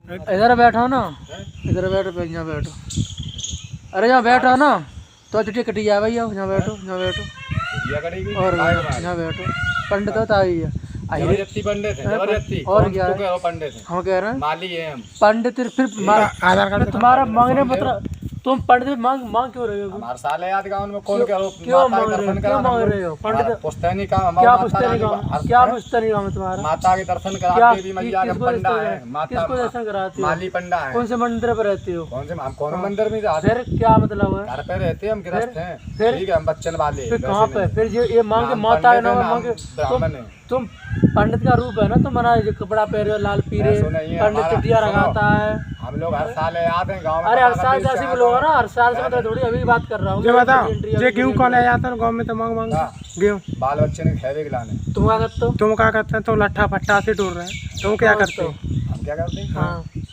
इधर बैठो ना, इधर बैठो, यहाँ बैठो। अरे यहाँ बैठो ना, तो छुट्टी कटी जाए भैया, यहाँ बैठो, यहाँ बैठो और यहाँ बैठो। पंडित होता है पंडित है और क्या है? पंडित है, हम कह रहे हैं माली है हम पंडित। फिर आधार कार्ड तुम्हारा मांगने मतलब तुम पंडित मांग क्यों रहे हो? हमारे साले याद गाँव में कौन क्यों मांग रहे हो पंडित? पुश्तैनी काम, क्या पुश्तैनी काम है तुम्हारा? माता के दर्शन कराते भी मैया हम पंडा है, किसको दर्शन कराते हो? माली पंडा है। कौन से मंदिर पर रहते हो? कौन से हम कौन मंदिर में जाते? फिर क्या मतलब है? घर पे रहते हैं हम, गृहस्थ हैं, फिर ठीक है, हम बच्चन वाले। फिर कहाँ पे? फिर ये मांग के माता के नाम मांगे तुम पंडित का रूप है ना, तुम बना जो कपड़ा पहरे हो लाल पीरे, पंडित चिट्ठियाँ रखाता है। हम लोग हर साल आते हैं गाँव में। अरे हर साल से ऐसे लोग ना, हर साल से मतलब थोड़ी अभी बात कर रहा हूँ। बताओ जे गेहूं कौन ले जाता है गाँव में तो मांग गेहूं बाल बच्चे ने खेवे खिलाने। तुम क्या करते हो? तुम क्या करते हैं? तुम लट्ठा फट्टा से ढूंढ रहे हैं, तुम क्या करते हो? हम क्या करते हैं?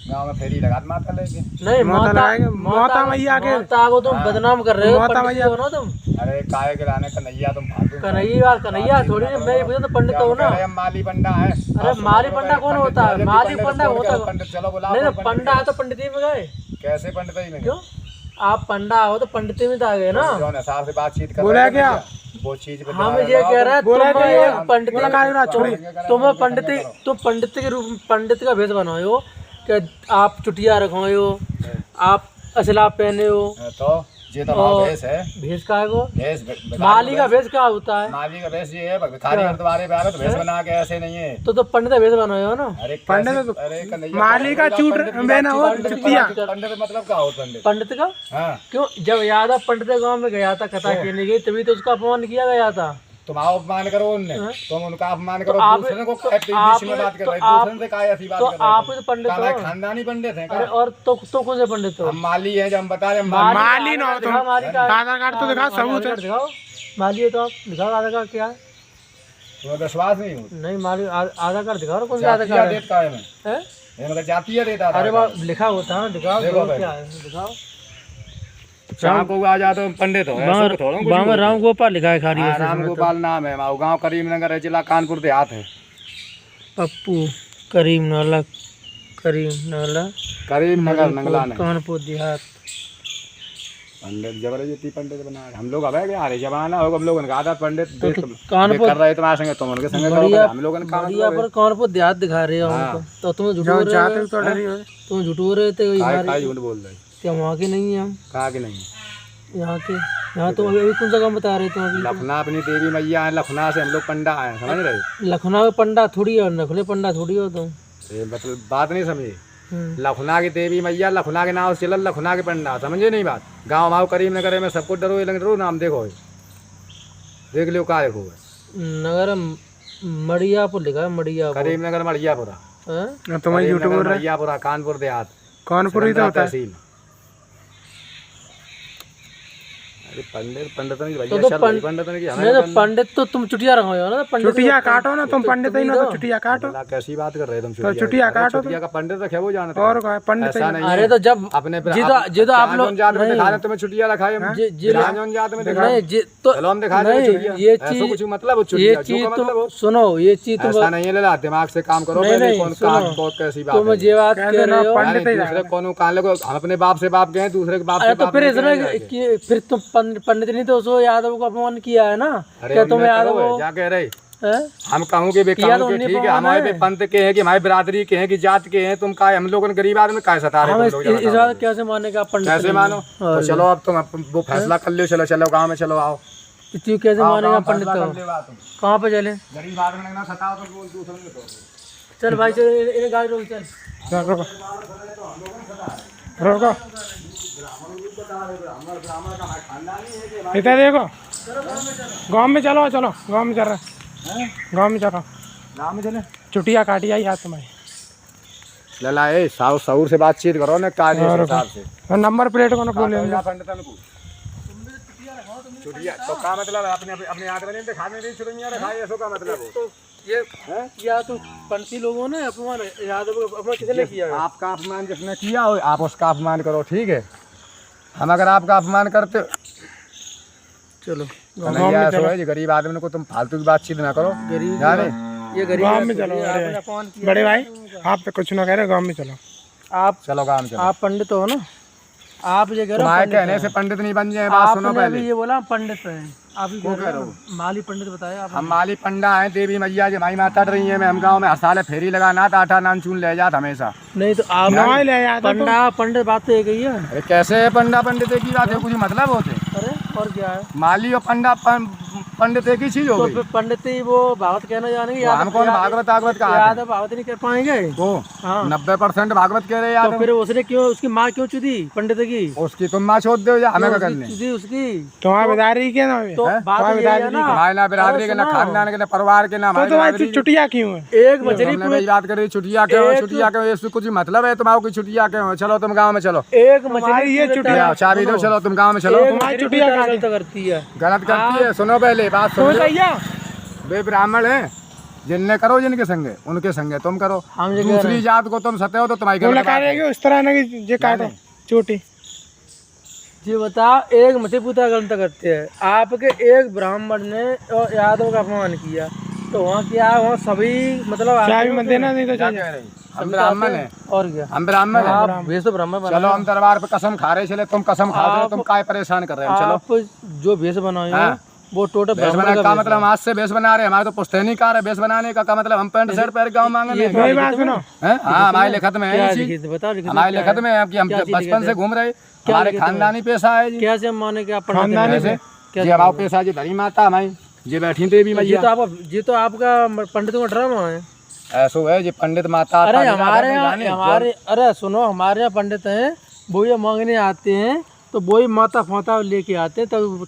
गाँव में फेरी लगा माता लेके। नहीं माता मैया के माता को तुम बदनाम कर रहे हो। माता मैया हो ना तुम। अरे काय के लाने कन्हैया तुम फालतू कन्हैया थोड़ी मैं तो पंडित हो ना। माली पंडा है। अरे माली पंडा कौन होता है? माली पंडा होता है पंडित। चलो बुलाओ। नहीं पंडा है तो पंडित में गए कैसे पंडित में? क्यों आप पंडा हो तो पंडित में तो आ गए ना। जो साहब से बातचीत कर बोला क्या वो चीज हम ये कह रहे हैं पंडित तुम पंडित के रूप पंडित का भेष बनाए हो कि आप चुटिया रखवाए हो, आप असला पहने हो तो ये तो भेष है। भेष का है वो? भेष माली का भेष क्या होता है? माली का भेष ये है, भिखारी गुरुद्वारे पे आ रहे तो भेष बना के ऐसे नहीं है। तो पंडित का भेष बनाए हो ना। अरे पंडित अरे माली का चूट बहना हो चुतिया। पंडित मतलब क्या होता है? पंडित का क्यों? जब यादव पंडित गांव में गया था कथा कहने गई तभी तो उसका अपमान किया गया था। तुम अपमान करो उनने, तुम उनका अपमान करो। दूसरे को बीच में बात कर रहे हो, दूसरे से काय ऐसी बात कर रहे हो? आप तो पंडित हो, खानदानी पंडित हैं। अरे और तो कौन से पंडित हो? हम माली हैं, जब हम बता रहे हैं माली ना हो तुम। आधार कार्ड तो दिखाओ, सबूत है। दिखाओ माली है तो आप दिखाओ आधार कार्ड क्या है? तुम्हें विश्वास नहीं हो? नहीं माली आधार कार्ड दिखाओ। कौन सा आधार कार्ड है? मतलब जातीय देता। अरे वो लिखा होता है, दिखाओ क्या है, दिखाओ। शाम को आ जाता पंडित हो राम गोपाल लिखा है खाली। राम गोपाल नाम है। गाँव करीमनगर है, जिला कानपुर देहात है। पप्पू करीमनगर नंगला कानपुर देहात। पंडित जबरदस्ती पंडित बना हम लोग। अब अरे जमाना होगा हम लोगों ने कहा था पंडित कानपुर कर रहे तुम्हारे संगे, तुम उनके संगे करो। हम लोगों ने कानपुर देहात दिखा रहे हो तो तुम झूठ बोल रहे थे। झूठ बोल रहे क्या वहाँ के नहीं है? हम कहा कि नहीं यहाँ के? यहाँ तुम अभी कौन सा काम बता रहे थे? लखना अपनी देवी मैया है, लखना से हम लोग पंडा आए, समझ रहे? लखनऊ में पंडा थोड़ी है, नखले पंडा थोड़ी हो तुम। मतलब बात नहीं समझे? लखना की देवी मैया, लखना के नाम से चल, लखना के पंडा, समझे नहीं बात? गाँव माओ करीमनगर में सबको डरो नाम देखो, देख लो का देखो। नगर मड़ियापुर लिखा है, मड़ियापुर करीमनगर मड़ियापुरा। तुम्हें यूट्यूब मड़ियापुरा कानपुर देहात। कानपुर ही तो होता है। पंडित तो तुम चुटिया रखो ना। चुटिया काटो ना, तुम पंडित ही ना तो चुटिया काटो। कैसी बात कर रहे हो तुम? तो चुटिया काटो। चुटिया का पंडित रखे वो जानते और पंडित नहीं। अरे तो जब अपने जिधो आप लोग तुम्हें चुटिया रखाए नहीं, ये चीज कुछ मतलब, ये चीज तुम सुनो, ये चीज तुम ऐसा नहीं है। दिमाग से काम करो। कैसी बात तुम ये बात कह रहे हो? दूसरे कौन कान लोग हम अपने बाप से बाप गए, दूसरे के बाप से तो फिर तुम पंडित नहीं तो उसको यादव को अपमान किया है ना। क्या तुम यादव हो? क्या कह रहे? हम कहूँ कि ठीक है, हमारे पंथ के हैं कि हमारी बिरादरी के हैं कि जात के हैं, तुम का हम लोगों ने गरीब आदमी का सता रहे? इस बात कैसे माने का पंडित? कैसे मानो? तो चलो अब तुम वो फैसला कर लो। चलो गाँव में चलो, आओ। कैसे मानेगा पंडित? कहाँ पे चले? गरीब आदमी ना सताओ तो दूसरे को। चल भाई चल, गाड़ी रोक, चल रोको। इधर देखो, गाँव में चलो, गाँव में चल रहा है। गाँव में चलो, गाँव में चले। चुटिया काटी आई हाथ तुम्हारी। लला सऊर से बातचीत करो ना, काज से नंबर प्लेट को ना बोले चुटिया तो का मतलब? अपने हाथ में दिखाने दी चुटिया रखाई, ऐसा का मतलब? तो ये या तो पंथी लोगों ने अपमान यादव अपमान किसने किया? आपका अपमान जिसने किया हो आप उसका अपमान करो, ठीक है? हम अगर आपका अपमान करते चलो गरीब आदमी को तुम फालतू की बातचीत ना करो। ये गरीब गाँव में चलो। बड़े भाई आप तो कुछ ना कह रहे, गाँव में चलो। आप चलो गाँव में चलो। आप पंडित हो ना, आप ये कह रहे हो तुम्हारे पंडित कहने हैं। से पंडित नहीं बन जाए, बात सुनो आपने पहले। अभी ये बोला हम पंडित हैं, आप ही कह रहे हो माली पंडित बताए आप। हम माली पंडा हैं, देवी मैया जी हमारी माता डर रही है। मैं हम गाँव में हर साल फेरी लगाना था, आटा नान चून ले जात हमेशा। नहीं तो आप नवाई ले जाते तो। पंडा पंडित बात तो एक ही है। अरे कैसे है पंडा पंडित एक ही बात है, कुछ मतलब होते। अरे और क्या है, माली और पंडा पंडित एक ही चीज हो तो गई। फिर पंडित ही वो भागवत कहना जानेंगे, तो हम कौन भागवत आगवत का याद है भागवत नहीं कर पाएंगे। वो हाँ 90% भागवत कह रहे तो यार। फिर उसने क्यों, उसकी माँ क्यों चुदी पंडित की, उसकी तुम माँ छोड़ दो या हमें क्या करने। चुदी उसकी। तुम्हारा बिदारी के ना तो हैं? बात ये है ना, हमारे ना बिरादरी के ना खानदान के ना परिवार के ना तो हमारी तुम्हारी बिरादरी के। छुट्टियाँ क्यों है? एक मछली हमने पूरे वही बात करी, छुट्टियाँ क्यों है, छुट्टियाँ क्यों है, इससे कुछ मतलब है तुम्हारी की छुट्टियाँ क्यों है। चलो तुम गाँव में चलो, एक तुम्हारी मछली ये पूरे छुट्टियाँ तरह- चाबी दो, चलो तुम गाँव में चलो। एक तुम्हारी मछली छुट्टियाँ पूरी तरह कहाँ गलत करती है। गलत करती है, सुनो पहले बात तो सुनो। भैया वे ब्राह्मण है, जिनने करो जिनके संगे उनके संगे तुम करो। हम ये कह रहे दूसरी हैं। जात को तुम सते हो तो तुम्हारी तुम गलत लगा बात है। देंगे उस तरह ना कि ये काटो चोटी। जी बता, एक मछली पूरा गलत करते हैं। आपके एक ब्राह्मण ने और यादव का अपमान किया, तो वहाँ क्या है, वहाँ सभी मतलब चाय भी मत देना, नहीं तो क्या चाहिए। कह रही? हम ब्राह्मण है, और क्या, हम ब्राह्मण है। आप भेष तो ब्राह्मण बना, चलो हम दरबार पे कसम खा रहे चले, तुम कसम खा रहे हो, तुम काय परेशान कर रहे हो। चलो आप जो भेष बनाए हो हाँ। वो टोटल बेस बना का मतलब हम आज से बेस बना रहे हैं, हमारे तो पुश्तैनी कार है बेस बनाने का मतलब हम पैंट शर्ट पहन गाँव मांगने हैं। मेरी बात सुनो, हैं? हाँ हमारे लिखत में है क्या ये चीज। लिखित बता, लिखित हमारे लिखत में है कि हम क्या चीज बचपन लिखित से घूम रहे, हमारे लिखित में? खानदानी पेशा है जी। क्या से हम माने कि आप पंडित हैं? खानदानी कैसे क्या जी हमारा पेशा जी धरी माता हमारी जी बैठी देवी ये मैया। तो आप, ये तो आपका पंडितों का ड्रामा है। ऐसो है जी पंडित माता। अरे आता हमारे नहीं यहाँ, जाने। हमारे अरे सुनो, हमारे यहाँ पंडित हैं, वो ये मांगने आते हैं तो वो ही माता फोता लेके आते हैं, तब तो